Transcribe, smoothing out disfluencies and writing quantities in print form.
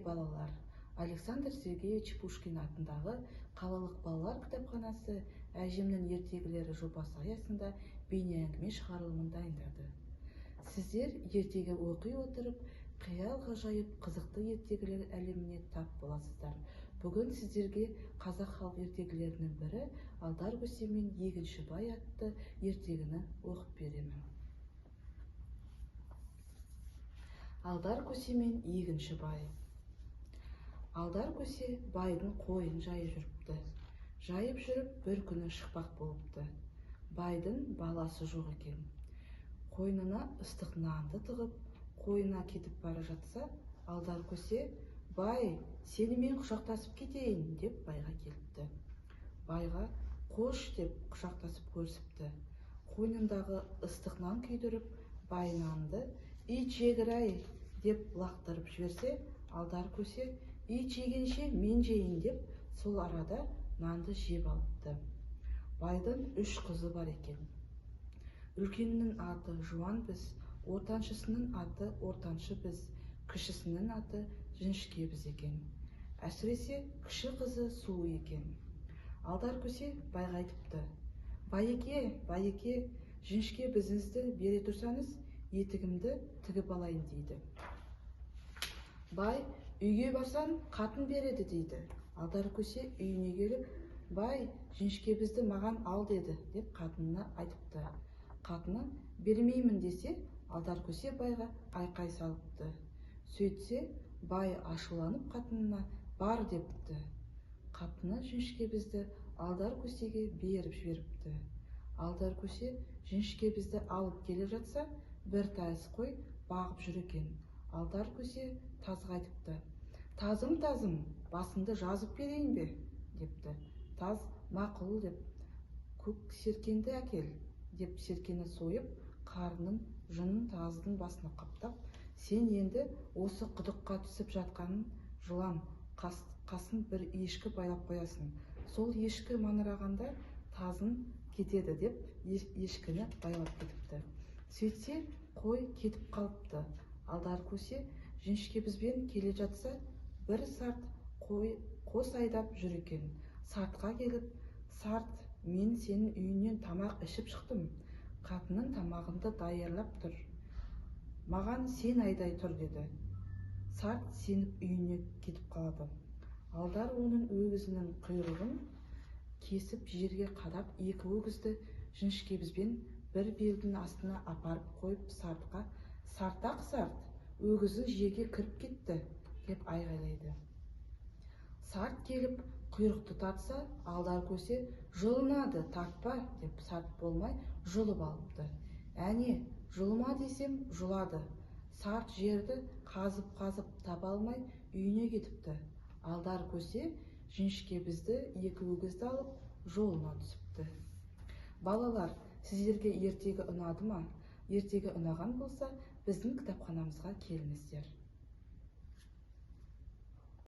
балалар, Александр Сергеевич Пушкин атындағы қалалық балалар кітапханасы әжемнің ертегілері жобасы аясында бейне әңгіме шығарылымын дайындады. Сіздер ертегі оқи отырып, қиял ғажайып қызықты ертегілер әлеміне тап боласыздар. Бүгін сіздерге қазақ халық ертегілерінің бірі Алдар көсе мен егінші бай атты ертегіні оқып беремін. Алдар көсе мен егінші бай. Алдар көсе байдың қойын жайып жүріпті. Жайып жүріп бір күні шықпақ болыпты. Байдың баласы жоқ екен. Қойнына ыстық нанды тығып, қойына кетіп бара жатса, Алдар көсе, бай, сенімен құшақтасып кетейін деп байға келіпті. Байға қош деп құшақтасып көрісіпті. Қойнындағы ыстық нан күйдіріп, бай нанды ит жегір-ай деп лақтырып жіберсе, Алдар көсе, ит жегенше мен жейін деп сол арада нанды жеп алыпты. Байдың 3 қызы бар екен. Үлкенінің аты Жуан біз, ортаншысының аты Ортаншы біз, кішісінің аты Жіңішке біз екен. Әсіресе кіші қызы сұлу екен. Алдар көсе байға айтыпты: Байеке, Жіңішке бізіңізді бере тұрсаңыз, етігімді тігіп алайын дейді. Бай, үйге барсан қатын береді дейді. Алдар көсе үйіне келіп, бай, Жіңішке бізді маған ал деді деп қатынына айтыпты. Қатыны бермеймін десе, Алдар көсе байға айқай салыпты. Сөйтсе, бай ашуланып қатынына бар депті. Қатыны Жіңішке бізді Алдар көсеге беріп жіберіпті. Алдар көсе Жіңішке бізді алып келе жатса, бір тайыз қой бағып жүр екен. Алдар көсе тазға айтыпты: тазым, басыңды жазып берейін бе депті. Таз мақұл деп, көк серкенді әкел деп серкені сойып, қарнын жүнін таздың басына қаптап, сен енді осы құдыққа түсіп жатқанын жылан қасын бір ешкі байлап қоясың. Сол ешкі маңырағанда тазын кетеді деп ешкіні байлап кетіпті. Сөйтсе, қой кетіп қалыпты. Алдар көсе Жіңішке бізбен келе жатса, бір сарт қос айдап жүр екен. Сартқа келіп, сарт, мен сенің үйінен тамақ ішіп шықтым. Қатының тамағынды даярлап тұр. Маған сен айдай тұр деді. Сарт сеніп үйіне кетіп қалады. Алдар оның өгізінің құйрығын кесіп жерге қадап, екі өгізді Жіңішке бізбен бір белдің астына апарып қойып, сартқа: сартақ сарт, өгізің жерге кіріп кетті деп айғайлайды. Сарт келіп құйрықты тартса, Алдар көсе жұлынады, тартпа деп сарт болмай жұлып алыпты. Әне, жұлма десем жұлады. Сарт жерді қазып таба алмай үйіне кетіпті. Алдар көсе Жіңішке бізді екі өгізді алып жолына түсіпті. Балалар, сіздерге ертегі ұнады ма? Ертегі ұнаған болса, біздің кітапханамызға келіңіздер.